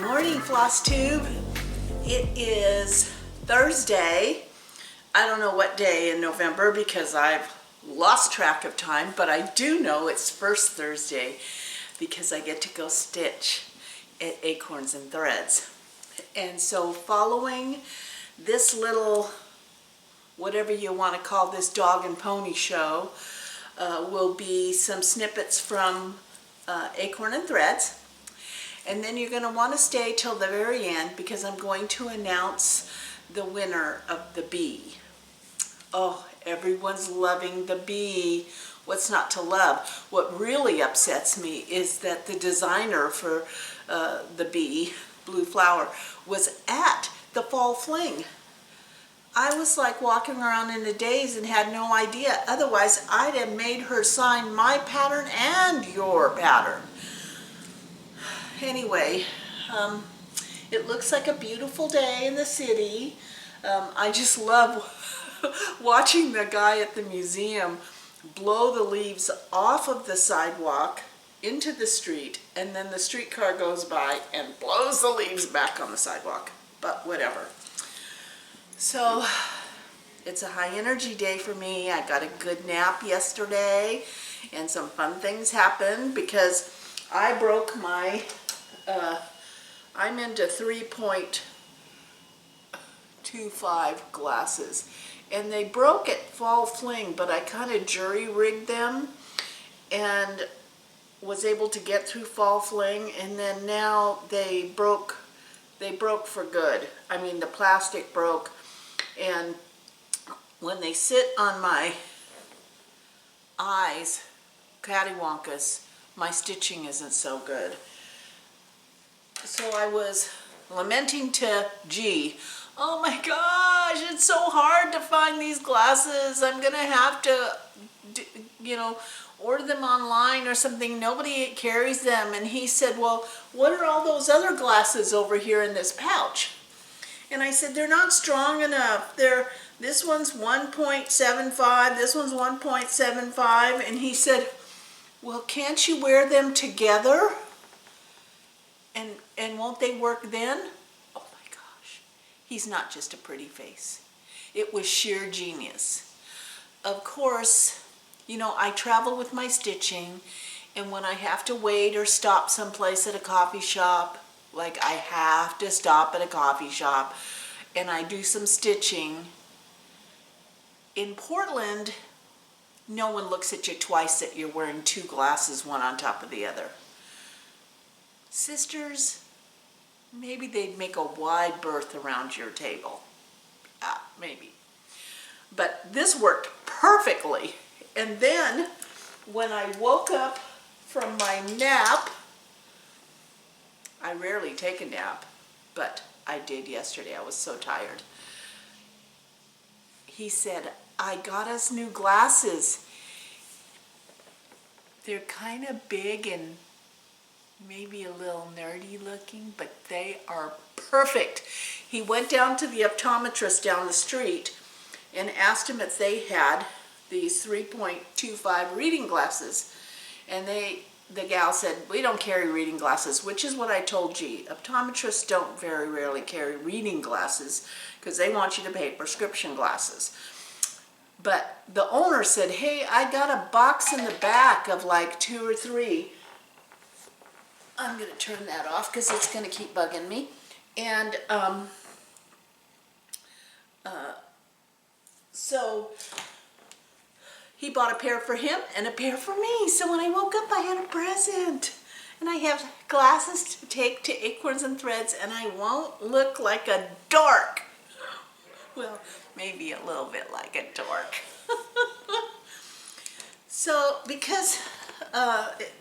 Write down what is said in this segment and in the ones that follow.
morning, Floss Tube. It is Thursday. I don't know what day in November because I've lost track of time, but I do know it's first Thursday because I get to go stitch at Acorns and Threads. And so following this little, whatever you want to call this dog and pony show, will be some snippets from Acorn and Threads. And then you're going to want to stay till the very end because I'm going to announce the winner of the bee. Oh, everyone's loving the bee. What's not to love? What really upsets me is that the designer for the bee, Blue Flower, was at the fall fling. I was like walking around in a daze and had no idea. Otherwise, I'd have made her sign my pattern and your pattern. Anyway, it looks like a beautiful day in the city. I just love watching the guy at the museum blow the leaves off of the sidewalk into the street, and then the streetcar goes by and blows the leaves back on the sidewalk. But whatever. So it's a high energy day for me. I got a good nap yesterday and some fun things happened because I broke my I'm into 3.25 glasses, and they broke at fall fling, but I kind of jury rigged them and was able to get through fall fling, and then now they broke for good. I mean, the plastic broke, and when they sit on my eyes, cattywampus, my stitching isn't so good. So I was lamenting to G, oh my gosh, it's so hard to find these glasses. I'm gonna have to, order them online or something. Nobody carries them. And he said, well, what are all those other glasses over here in this pouch? And I said, they're not strong enough. This one's 1.75, this one's 1.75. And he said, well, can't you wear them together? And won't they work then? Oh my gosh, he's not just a pretty face. It was sheer genius. Of course, I travel with my stitching, and when I have to wait or stop someplace at a coffee shop, like I have to stop at a coffee shop, and I do some stitching, in Portland, no one looks at you twice that you're wearing two glasses, one on top of the other. Sisters, maybe they'd make a wide berth around your table. Maybe. But this worked perfectly. And then, when I woke up from my nap, I rarely take a nap, but I did yesterday. I was so tired. He said, I got us new glasses. They're kind of big and maybe a little nerdy looking, but they are perfect. He went down to the optometrist down the street and asked him if they had these 3.25 reading glasses. And the gal said, we don't carry reading glasses, which is what I told G. Optometrists don't very rarely carry reading glasses because they want you to pay prescription glasses. But the owner said, hey, I got a box in the back of like 2 or 3. I'm going to turn that off because it's going to keep bugging me. And so he bought a pair for him and a pair for me. So when I woke up, I had a present. And I have glasses to take to Acorns and Threads, and I won't look like a dork. Well, maybe a little bit like a dork. So because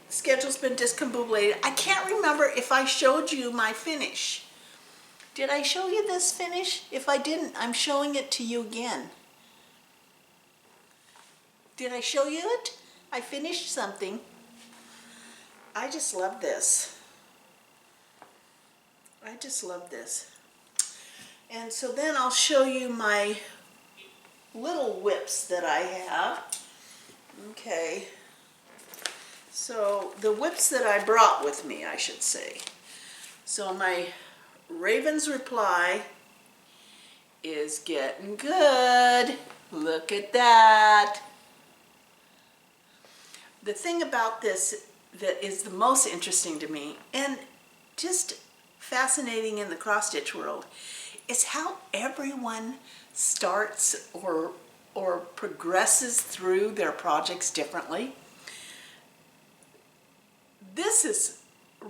schedule's been discombobulated, I can't remember if I showed you my finish. Did I show you this finish? If I didn't, I'm showing it to you again. Did I show you it? I finished something. I just love this. I just love this. And so then I'll show you my little whips that I have. Okay. So the whips that I brought with me, I should say. So my Raven's reply is getting good. Look at that. The thing about this that is the most interesting to me and just fascinating in the cross stitch world is how everyone starts or progresses through their projects differently. This is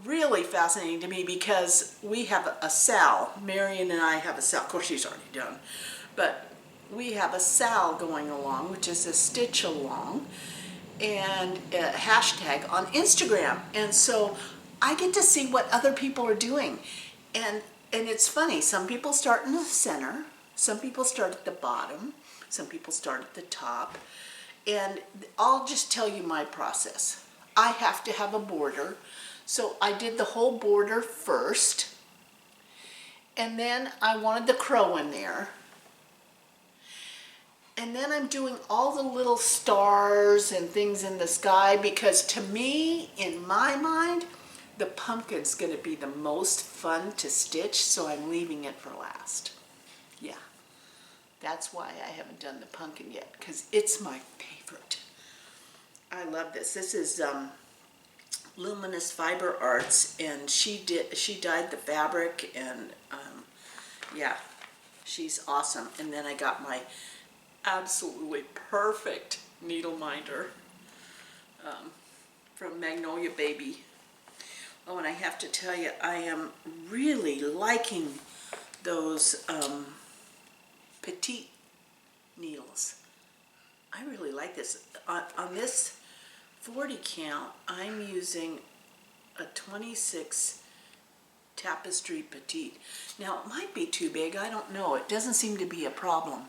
really fascinating to me because we have a SAL. Marion and I have a SAL. Of course, she's already done. But we have a SAL going along, which is a stitch along, and a hashtag on Instagram. And so I get to see what other people are doing. And it's funny. Some people start in the center. Some people start at the bottom. Some people start at the top. And I'll just tell you my process. I have to have a border. So I did the whole border first, and then I wanted the crow in there. And then I'm doing all the little stars and things in the sky because to me, in my mind, the pumpkin's gonna be the most fun to stitch, so I'm leaving it for last. Yeah, that's why I haven't done the pumpkin yet, because it's my favorite. I love this. This is Luminous Fiber Arts, and she dyed the fabric, and yeah, she's awesome. And then I got my absolutely perfect needle minder from Magnolia Baby. Oh, and I have to tell you, I am really liking those petite needles. I really like this. On this 40 count, I'm using a 26 Tapestry Petite. Now, it might be too big, I don't know. It doesn't seem to be a problem.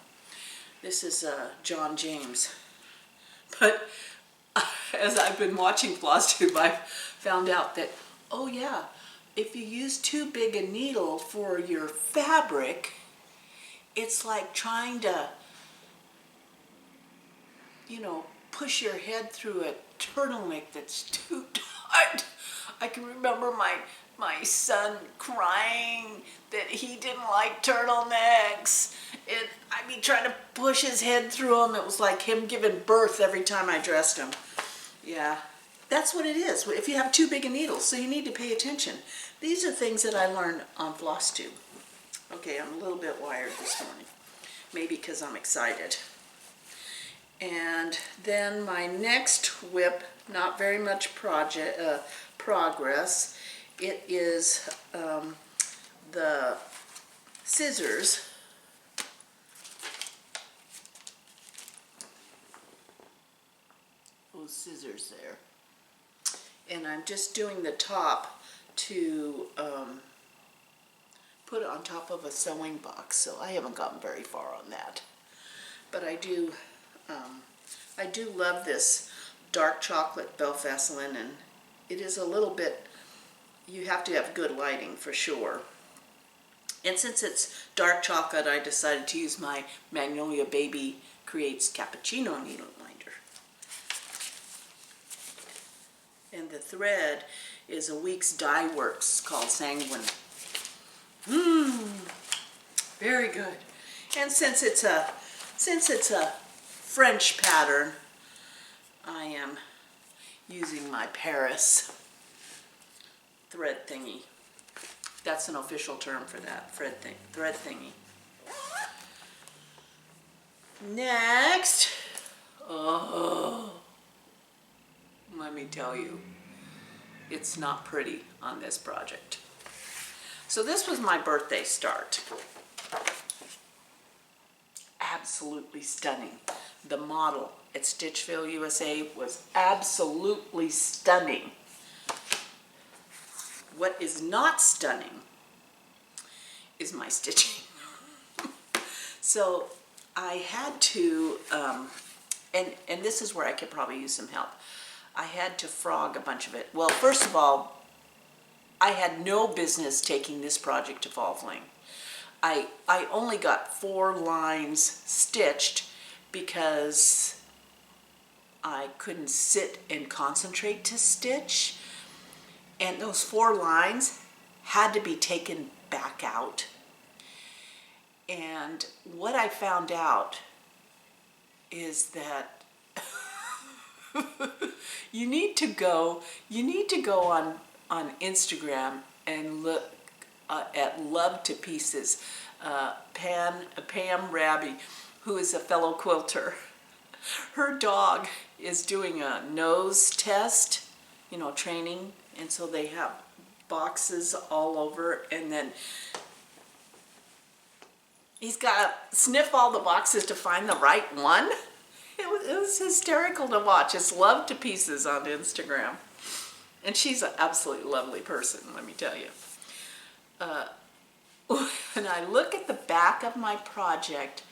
This is John James. But as I've been watching Floss Tube, I've found out that, oh yeah, if you use too big a needle for your fabric, it's like trying to, you know, push your head through a turtleneck that's too tight. I can remember my son crying that he didn't like turtlenecks, and I'd be trying to push his head through them. It was like him giving birth every time I dressed him. Yeah, that's what it is if you have too big a needle, so you need to pay attention. These are things that I learned on Floss Tube. Okay, I'm a little bit wired this morning, maybe because I'm excited. And then my next whip, not very much progress. It is the scissors. Those scissors there. And I'm just doing the top to put it on top of a sewing box. So I haven't gotten very far on that. But I do love this dark chocolate Belfast linen. It is a little bit, you have to have good lighting for sure. And since it's dark chocolate, I decided to use my Magnolia Baby Creates Cappuccino needle minder. And the thread is a Weeks Dye Works called Sanguine. Very good. And since it's a French pattern, I am using my Paris thread thingy. That's an official term for that, thread thingy. Next, oh, let me tell you, it's not pretty on this project. So this was my birthday start. Absolutely stunning. The model at Stitchville, USA was absolutely stunning. What is not stunning is my stitching. So I had to, and this is where I could probably use some help. I had to frog a bunch of it. Well, first of all, I had no business taking this project to fall fling. I only got 4 lines stitched because I couldn't sit and concentrate to stitch. And those 4 lines had to be taken back out. And what I found out is that you need to go on Instagram and look at Love to Pieces. Pam Raby, who is a fellow quilter. Her dog is doing a nose test, you know, training, and so they have boxes all over, and then he's got to sniff all the boxes to find the right one. It was hysterical to watch. It's Love to Pieces on Instagram. And she's an absolutely lovely person, let me tell you. When I look at the back of my project,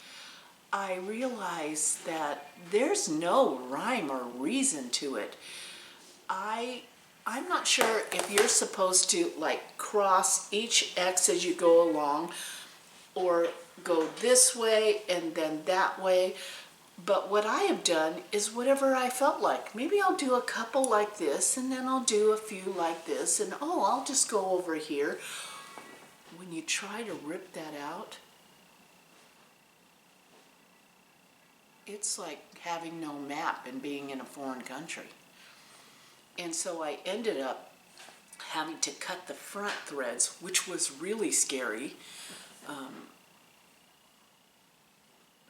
I realize that there's no rhyme or reason to it. I'm not sure if you're supposed to like cross each X as you go along, or go this way and then that way. But what I have done is whatever I felt like. Maybe I'll do a couple like this, and then I'll do a few like this, and oh, I'll just go over here. When you try to rip that out, it's like having no map and being in a foreign country. And so I ended up having to cut the front threads, which was really scary.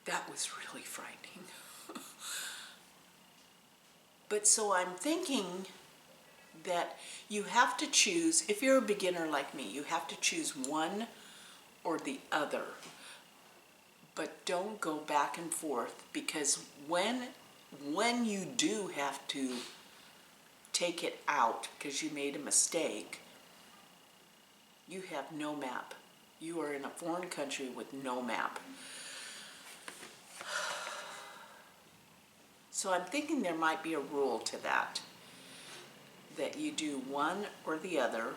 That was really frightening. But so I'm thinking that you have to choose, if you're a beginner like me, you have to choose one or the other. But don't go back and forth, because when you do have to take it out because you made a mistake, you have no map. You are in a foreign country with no map. So I'm thinking there might be a rule to that you do one or the other,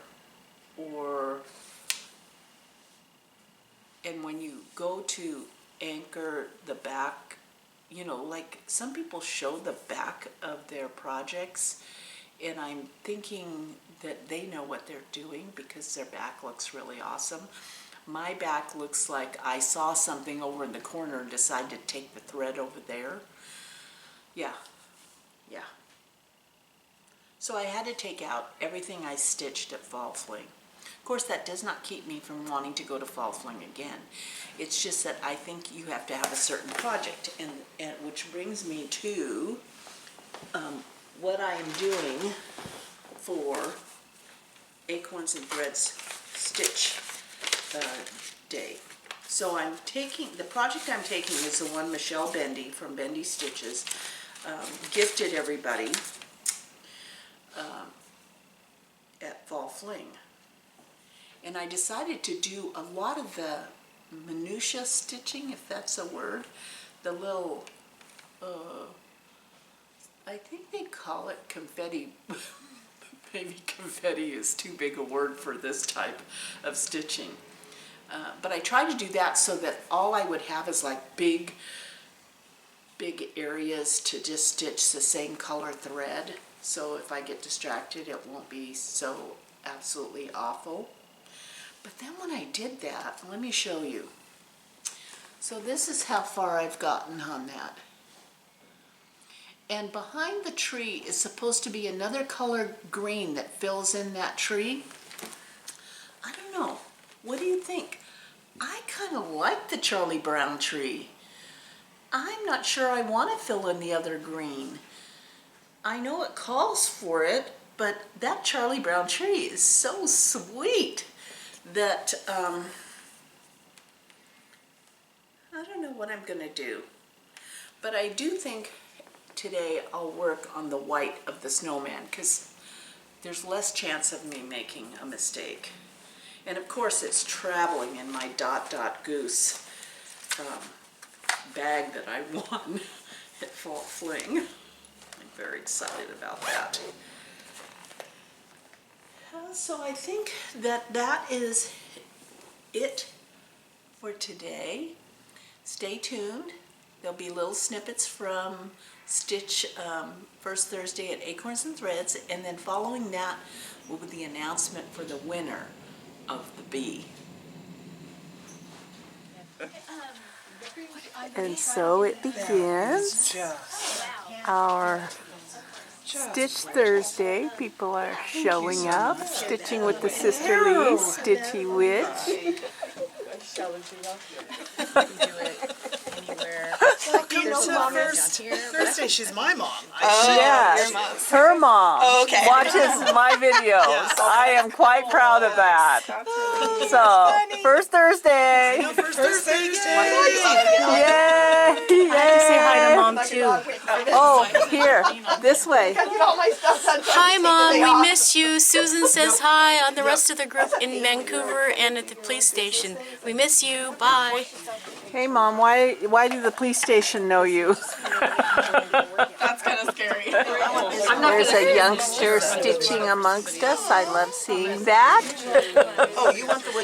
and when you go to anchor the back, you know, like some people show the back of their projects, and I'm thinking that they know what they're doing because their back looks really awesome. My back looks like I saw something over in the corner and decided to take the thread over there. Yeah. So I had to take out everything I stitched at Fall Fling. Of course, that does not keep me from wanting to go to Fall Fling again. It's just that I think you have to have a certain project, and which brings me to what I am doing for Acorns and Threads Stitch Day. So the project I'm taking is the one Michelle Bendy from Bendy Stitches gifted everybody at Fall Fling. And I decided to do a lot of the minutia stitching, if that's a word. The little, I think they call it confetti. Maybe confetti is too big a word for this type of stitching. But I tried to do that so that all I would have is like big areas to just stitch the same color thread. So if I get distracted, it won't be so absolutely awful. But then when I did that, let me show you. So this is how far I've gotten on that. And behind the tree is supposed to be another color green that fills in that tree. I don't know. What do you think? I kind of like the Charlie Brown tree. I'm not sure I want to fill in the other green. I know it calls for it, but that Charlie Brown tree is so sweet that I don't know what I'm going to do. But I do think today I'll work on the white of the snowman because there's less chance of me making a mistake. And of course it's traveling in my Dot Dot Goose bag that I won at Fall Fling. I'm very excited about that. So I think that is it for today. Stay tuned. There'll be little snippets from Stitch first Thursday at Acorns and Threads, and then following that will be the announcement for the winner of the bee. And so it begins. Our Stitch Thursday. People are showing up, stitching with the Sisterlies, Stitchy Witch. Thursday, she's my mom. Yes, her mom watches my videos. I am quite proud of that. So, first Thursday. First Thursday. Yay! Yay! Say hi to Mom too. Oh, here, this way. Hi Mom, we miss you. Susan says hi on the rest of the group in Vancouver and at the police station. We miss you. Bye. Hey Mom, why do the police station know you? That's kind of scary. There's a youngster stitching amongst us. I love seeing that.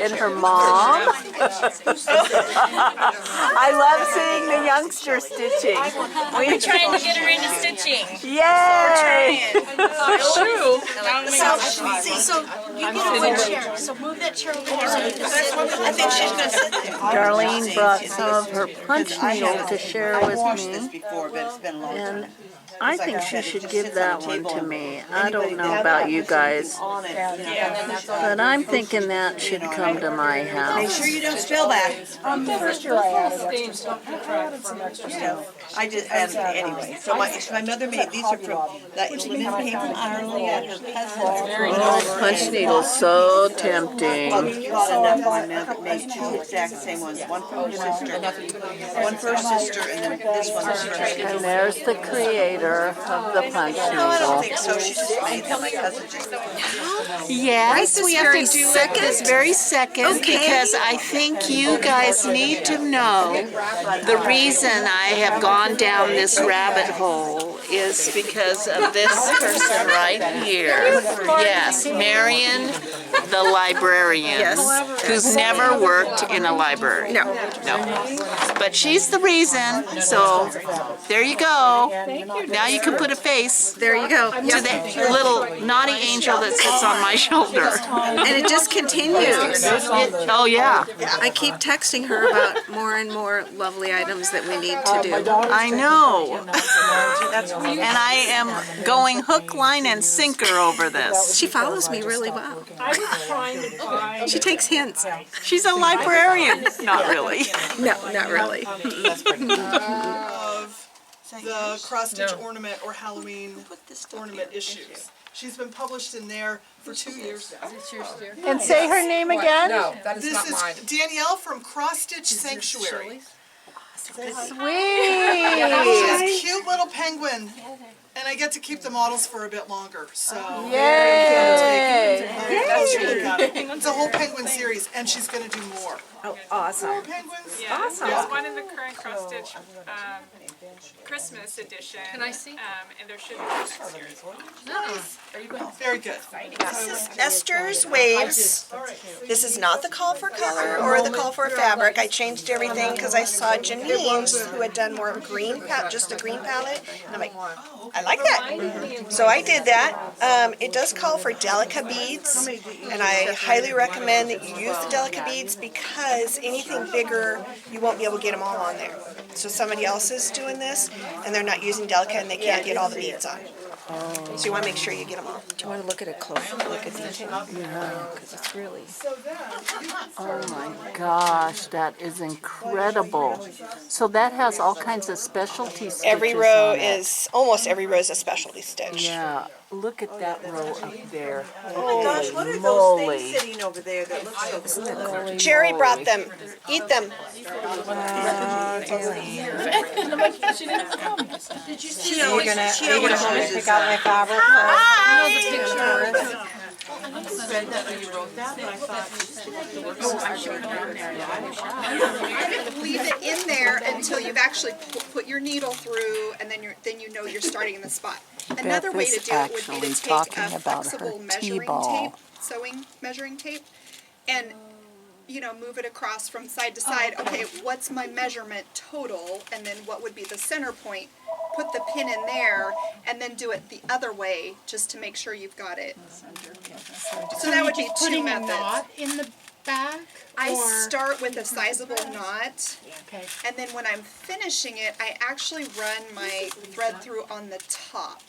And her mom. I love seeing the youngster stitching. We're trying to get her into stitching. Yay! So you get a wood chair. So move that chair over here so you can sit. I think she's going to sit there. Darlene brought some of her punch needles to share with me. And I think she should give that one to me. I don't know about you guys, but I'm thinking that should come to my Make house. sure you don't spill that. First year I added some extra stuff. I did, anyway. So my mother made, these are from, that woman came from Ireland and her cousin. Oh, punch needles, so tempting. Well, you bought enough one now that made two exact same ones. One for her sister, one for her sister, and then this one is hers. And there's the creator of the punch No, I don't needle. think so. She just made them. My cousin just. Yes, we have to do it this very second because I think you guys need to know the reason I have gone down this rabbit hole is because of this person right here. Yes, Marion, the librarian, who's never worked in a library. No. But she's the reason, so there you go. Now you can put a face. There you go. To the little naughty angel that sits on my shoulder. And it just continues. Oh yeah, I keep texting her about more and more lovely items that we need to do. I know. And I am going hook, line, and sinker over this. She follows me really well. She takes hints. She's a librarian. Not really. No, not really. Of the cross-stitch ornament or Halloween ornament issues. She's been published in there for 2 years now. And say her name again. No, that is This not is mine. Danielle from Cross Stitch Sanctuary. Sweet. She's a cute little penguin. And I get to keep the models for a bit longer, so Yay! that's really good. It's a whole penguin series, and she's going to do more. Oh, awesome. Penguins? Yeah, there's one in the current cross stitch Christmas edition. Can I see? And there should be a series. Very good. Esther's Waves. This is not the call for color or the call for fabric. I changed everything because I saw Janine's who had done more of green, just a green palette. And I'm like, I like that. So I did that. It does call for Delica beads, and I highly recommend that you use the Delica beads because anything bigger, you won't be able to get them all on there. So somebody else is doing this, and they're not using Delica, and they can't get all the beads on. So you want to make sure you get them all. Do you want to look at it closer? Look at detail? Yeah. Because it's really... Oh my gosh, that is incredible. So that has all kinds of specialty stitches Every row on it. is, almost every row is a specialty stitch. Yeah, look at that row up there. Oh my gosh, what are those moly. things sitting over there that look so cool? Jerry brought them. Eat them. She always uses Got my fabric. read that when you wrote that, but I thought leave it in there until you've actually put your needle through, and then you know you're starting in the spot. Another way to do it would be to take a flexible measuring tape, sewing measuring tape, and you know, move it across from side to side. Okay, what's my measurement total? And then what would be the center point? Put the pin in there, and then do it the other way, just to make sure you've got it. So that would be two methods. Putting a knot in the back? I or- start with a sizable knot, Okay. and then when I'm finishing it, I actually run my thread through on the top.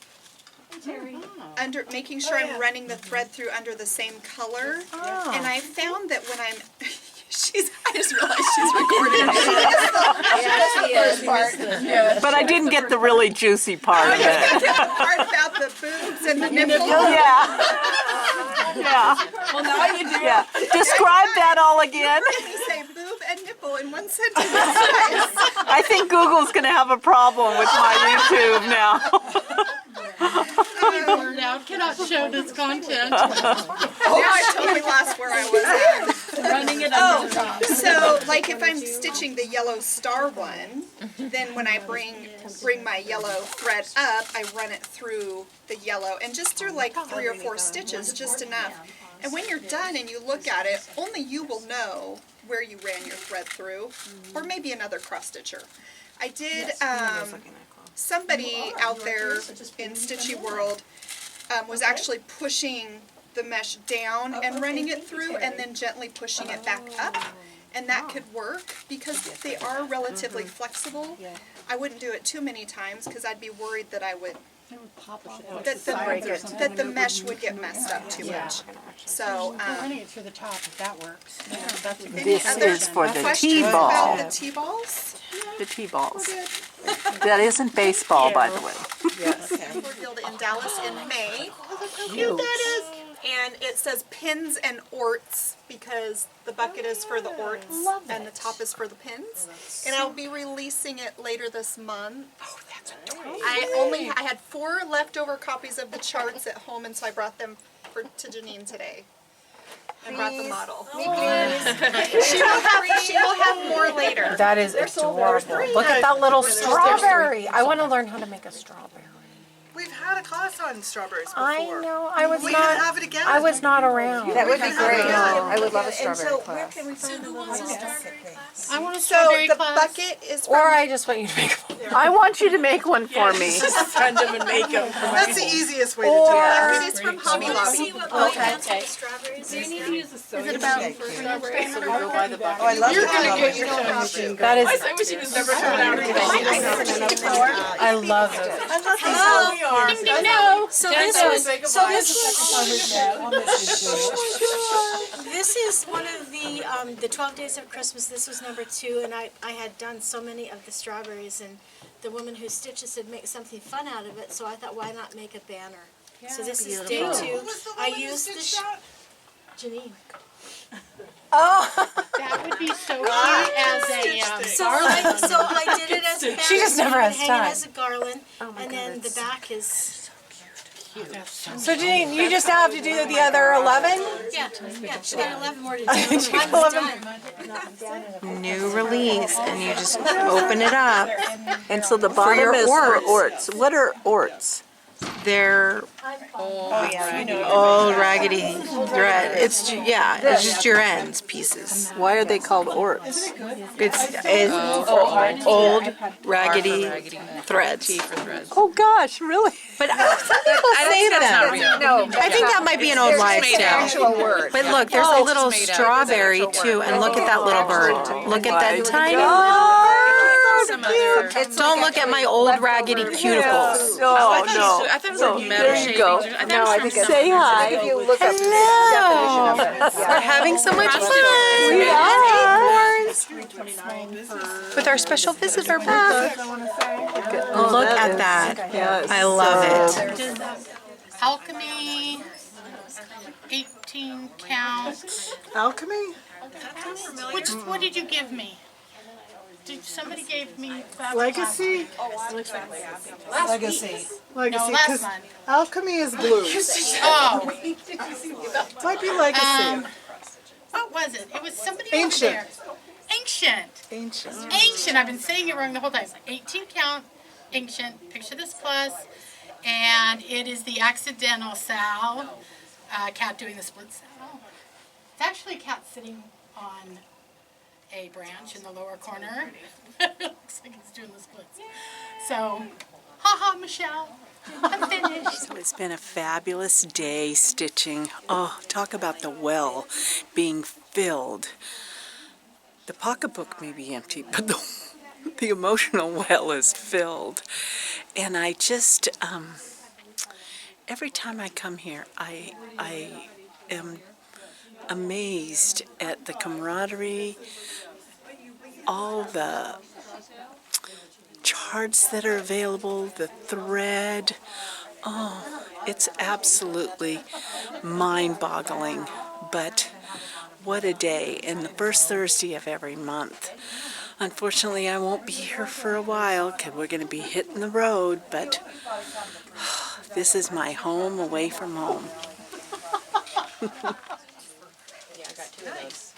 Making sure I'm running the thread through under the same color. And I found that when I'm, I just realized she's recording. But I didn't get the really juicy part of it. The part about the boobs and the nipples. Yeah. Yeah. Well, now you do. Yeah. Describe that all again. You say boob and nipple in one sentence. I think Google's going to have a problem with my YouTube now. Word out, cannot show this content. Now I totally lost where I was at. Running it under the top. So, like if I'm stitching the yellow star one, then when I bring my yellow thread up, I run it through the yellow, and just through like 3 or 4 stitches, just enough. And when you're done and you look at it, only you will know where you ran your thread through, or maybe another cross stitcher. I did, somebody out there in Stitchy World was actually pushing the mesh down and running it through, and then gently pushing it back up, and that could work because they are relatively flexible. I wouldn't do it too many times because I'd be worried that I would that the mesh would get messed up too much. So Running it through the top, if that works. That's a good This is for the questions about T-ball. the T-balls? The T-balls. That isn't baseball, by the way. Revealed in Dallas in May. Look how cute that is. And it says pins and orts because the bucket is for the orts and the top is for the pins. And I'll be releasing it later this month. Oh, that's adorable. I had 4 leftover copies of the charts at home, and so I brought them to Janine today. I brought the model. She will have more later. That is adorable. Look at that little strawberry. I want to learn how to make a strawberry. We've had a class on strawberries before. I know. I was We not. can have it again. I was not around. That would be great. No. I would love a strawberry class. I want a So strawberry the class. bucket is Or from I just want you to make one. I want you to make one for me. Send them and make them. That's the easiest way to do it. It is from Hobby Lobby. Is it about strawberries? Oh, I love that. That is. I wish he was never coming out of I love it. So this is one of the 12 Days of Christmas. This was number 2, and I had done so many of the strawberries, and the woman who stitches said make something fun out of it, so I thought why not make a banner. So this is day 2. I used the Janine. That would be so cute as a garland. So I did it as a banner. She just never has hang time. it as a garland, and then the back is So Janine, you just have to do the other 11? yeah. She got 11 more to do. I'm done. New release, and you just open it up. And so the bottom your is for orts. orts. What are orts? They're old raggedy thread. It's just your ends pieces. Why are they called orts? It's old raggedy threads. Oh gosh, really? But some people say that. No, I think that might be an old wives' tale. Word. But look, there's a little strawberry too, and look at that little bird. Look at that tiny little bird. Don't look at my old raggedy cuticles. No, no. I thought it was like metal There you go. shavings. No, I think it's Say hi. you look up the definition of it. We're having so much fun. We Acorns. With our special visitor, Beth. Look at that. Yes. I love it. Alchemy, 18 count. Alchemy? What did you give me? Somebody gave me Legacy? Legacy. Legacy, last 'cause month. alchemy is blue. Oh, Might be legacy. what was it? It was somebody Ancient. over there. Ancient. Ancient. Ancient. I've been saying it wrong the whole time. 18 count, ancient. Picture this plus, and it is the accidental sow. Cat doing the split sow. It's actually a cat sitting on a branch in the lower corner. It looks like he's doing the splits. So, haha, Michelle, I'm finished. So it's been a fabulous day stitching. Oh, talk about the well being filled. The pocketbook may be empty, but the emotional well is filled. And I just, every time I come here, I am amazed at the camaraderie, all the charts that are available, the thread. Oh, it's absolutely mind-boggling, but what a day, and the first Thursday of every month. Unfortunately, I won't be here for a while because we're going to be hitting the road, but this is my home away from home. Yeah, I got 2 of those.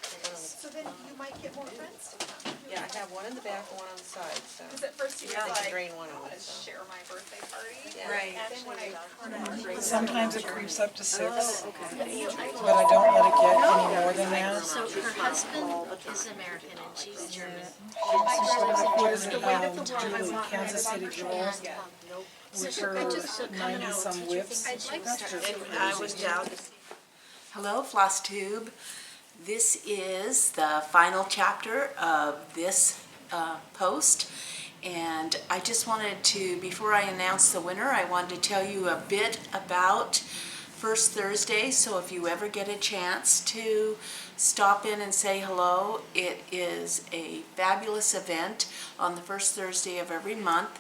So then you might get more friends to come. Yeah, I have one in the back and one on the side, so. Because at first you I were can like, drain one of them. let's share my birthday party. Right. And then when I Sometimes it creeps up to 6, but I don't let it get any more than that. So her husband is American and she's German. What is it, Julie, Kansas City Girls, with her 90-some whips? I was down. Hello, Floss Tube. This is the final chapter of this post, and I just wanted to, before I announce the winner, I wanted to tell you a bit about First Thursday. So if you ever get a chance to stop in and say hello, it is a fabulous event on the first Thursday of every month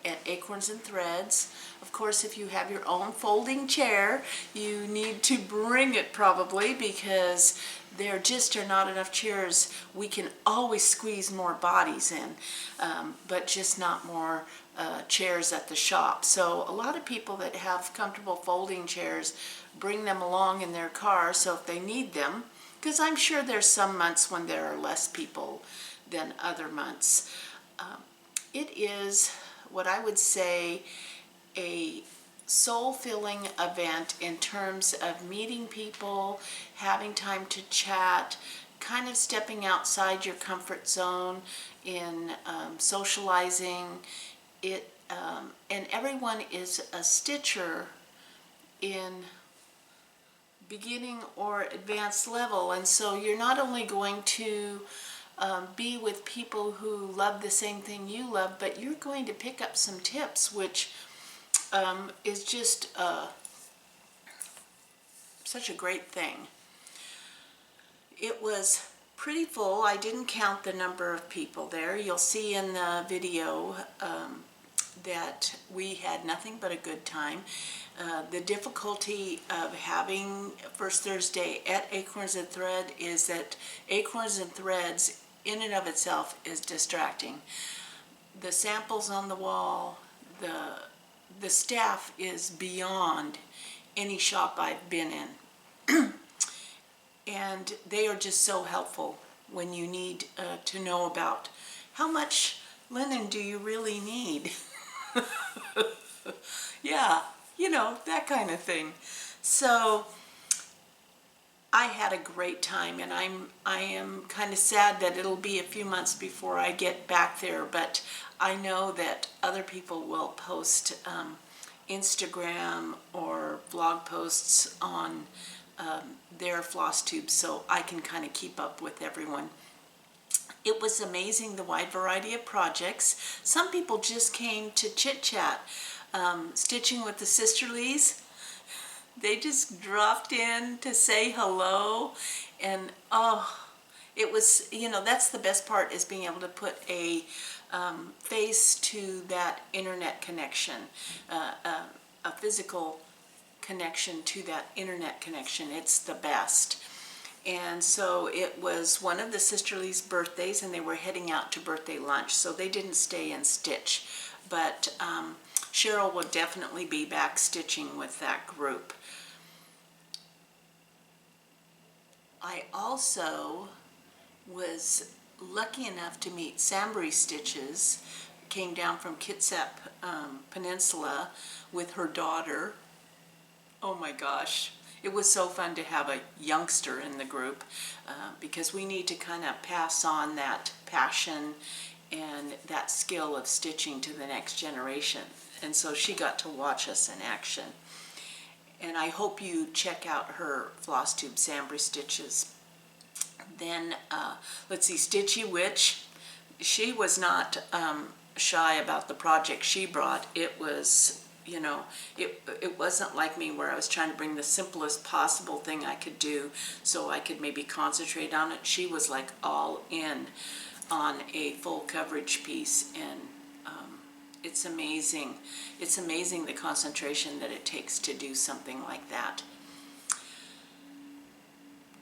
at Acorns and Threads. Of course, if you have your own folding chair, you need to bring it probably, because there just are not enough chairs. We can always squeeze more bodies in, but just not more chairs at the shop. So a lot of people that have comfortable folding chairs bring them along in their car, so if they need them, because I'm sure there's some months when there are less people than other months. It is what I would say a soul-filling event in terms of meeting people, having time to chat, kind of stepping outside your comfort zone in socializing. And everyone is a stitcher in beginning or advanced level, and so you're not only going to be with people who love the same thing you love, but you're going to pick up some tips, which is just such a great thing. It was pretty full. I didn't count the number of people there. You'll see in the video that we had nothing but a good time. The difficulty of having First Thursday at Acorns and Thread is that Acorns and Threads in and of itself is distracting. The samples on the wall, the staff is beyond any shop I've been in. And they are just so helpful when you need to know about how much linen do you really need. Yeah, you know, that kind of thing. So I had a great time, and I am kind of sad that it'll be a few months before I get back there, but I know that other people will post Instagram or blog posts on their Floss Tube, so I can kind of keep up with everyone. It was amazing, the wide variety of projects. Some people just came to chit-chat. Stitching with the Sisterlies, they just dropped in to say hello, and oh, it was, you know, that's the best part, is being able to put a face to that internet connection, a physical connection to that internet connection. It's the best. And so it was one of the Sisterlies' birthdays, and they were heading out to birthday lunch, so they didn't stay and stitch. But Cheryl will definitely be back stitching with that group. I also was lucky enough to meet Sambrie Stitches, came down from Kitsap Peninsula with her daughter. Oh my gosh, it was so fun to have a youngster in the group because we need to kind of pass on that passion and that skill of stitching to the next generation. And so she got to watch us in action. And I hope you check out her Floss Tube Sambrie Stitches. Then, let's see, Stitchy Witch. She was not shy about the project she brought. It was, you know, it wasn't like me where I was trying to bring the simplest possible thing I could do so I could maybe concentrate on it. She was like all in on a full coverage piece, and it's amazing. It's amazing the concentration that it takes to do something like that.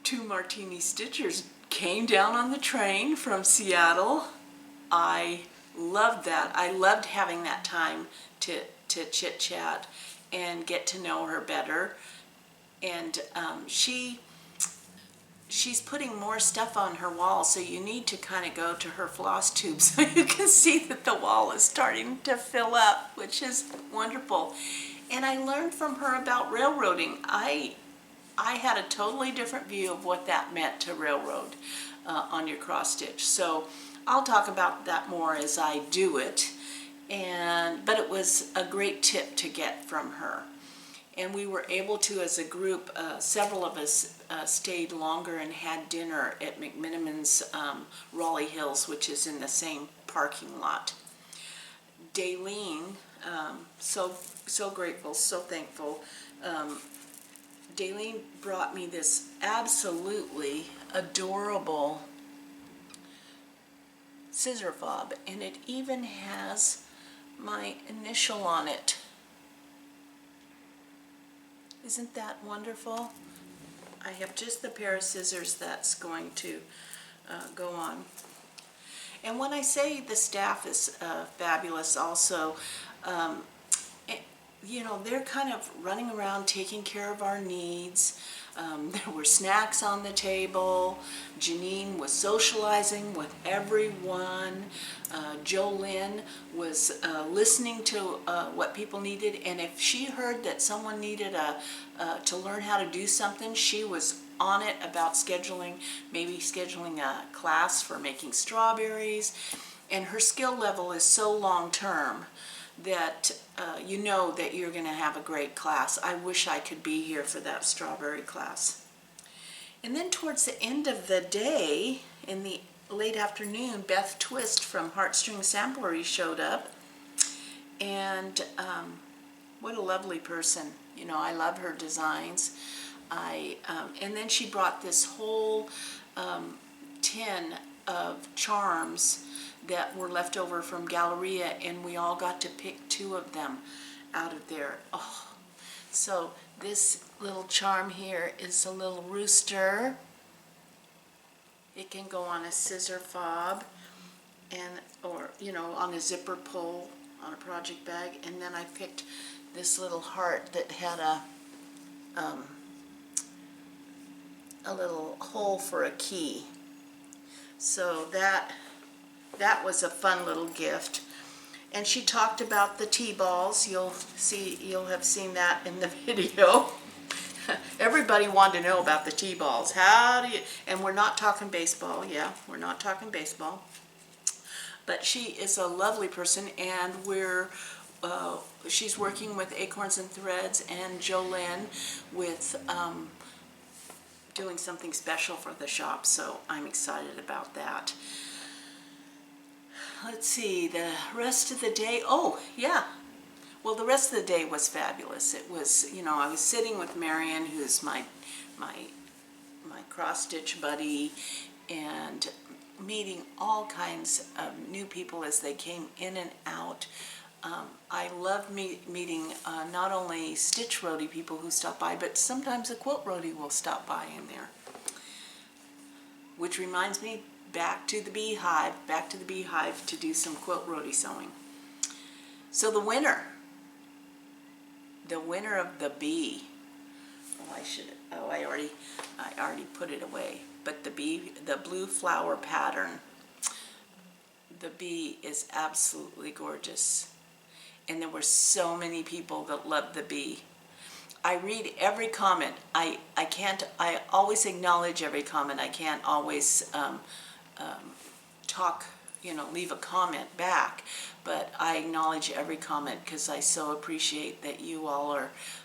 2 Martini Stitchers came down on the train from Seattle. I loved that. I loved having that time to chit-chat and get to know her better. And she's putting more stuff on her wall, so you need to kind of go to her floss tube so you can see that the wall is starting to fill up, which is wonderful. And I learned from her about railroading. I had a totally different view of what that meant to railroad on your cross stitch. So I'll talk about that more as I do it. But it was a great tip to get from her. And we were able to, as a group, several of us stayed longer and had dinner at McMiniman's Raleigh Hills, which is in the same parking lot. Daylene, so grateful, so thankful. Daylene brought me this absolutely adorable scissor fob, and it even has my initial on it. Isn't that wonderful? I have just the pair of scissors that's going to go on. And when I say the staff is fabulous also, you know, they're kind of running around taking care of our needs. There were snacks on the table. Janine was socializing with everyone. Jolynn was listening to what people needed, and if she heard that someone needed to learn how to do something, she was on it about scheduling, maybe scheduling a class for making strawberries. And her skill level is so long-term that you know that you're going to have a great class. I wish I could be here for that strawberry class. And then towards the end of the day, in the late afternoon, Beth Twist from Heartstring Sambrie showed up. And what a lovely person. You know, I love her designs. And then she brought this whole tin of charms that were left over from Galleria, and we all got to pick 2 of them out of there. Oh, so this little charm here is a little rooster. It can go on a scissor fob, or you know, on a zipper pull on a project bag. And then I picked this little heart that had a little hole for a key. So that was a fun little gift. And she talked about the T-balls. You'll have seen that in the video. Everybody wanted to know about the T-balls. And we're not talking baseball. Yeah, we're not talking baseball. But she is a lovely person, and she's working with Acorns and Threads and Jolynn with doing something special for the shop, so I'm excited about that. Let's see, the rest of the day, oh yeah, well, the rest of the day was fabulous. It was, you know, I was sitting with Marion, who's my cross-stitch buddy, and meeting all kinds of new people as they came in and out. I love meeting not only stitch roadie people who stop by, but sometimes a quilt roadie will stop by in there. Which reminds me, back to the beehive to do some quilt roadie sewing. So the winner of the bee, I already put it away, but the blue flower pattern, the bee is absolutely gorgeous. And there were so many people that loved the bee. I read every comment. I always acknowledge every comment. I can't always talk, leave a comment back, but I acknowledge every comment because I so appreciate that you all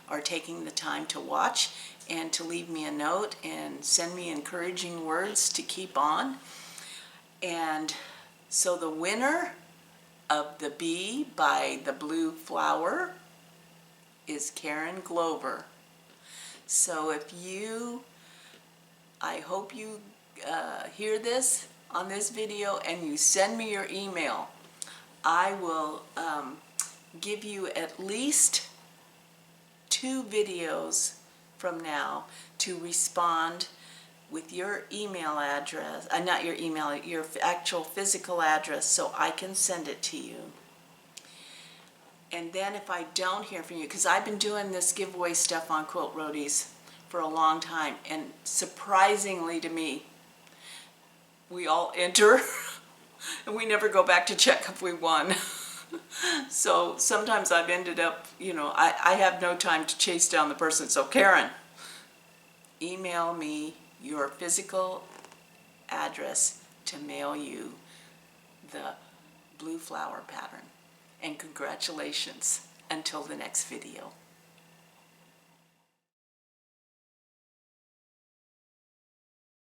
are taking the time to watch and to leave me a note and send me encouraging words to keep on. And so the winner of the Bee by the Blue Flower is Karen Glover. So I hope you hear this on this video and you send me your email. I will give you at least 2 videos from now to respond with your email address, not your email, your actual physical address, so I can send it to you. And then if I don't hear from you, because I've been doing this giveaway stuff on Quilt Roadies for a long time, and surprisingly to me, we all enter and we never go back to check if we won. So sometimes I've ended up, I have no time to chase down the person. So Karen, email me your physical address to mail you the blue flower pattern. And congratulations until the next video.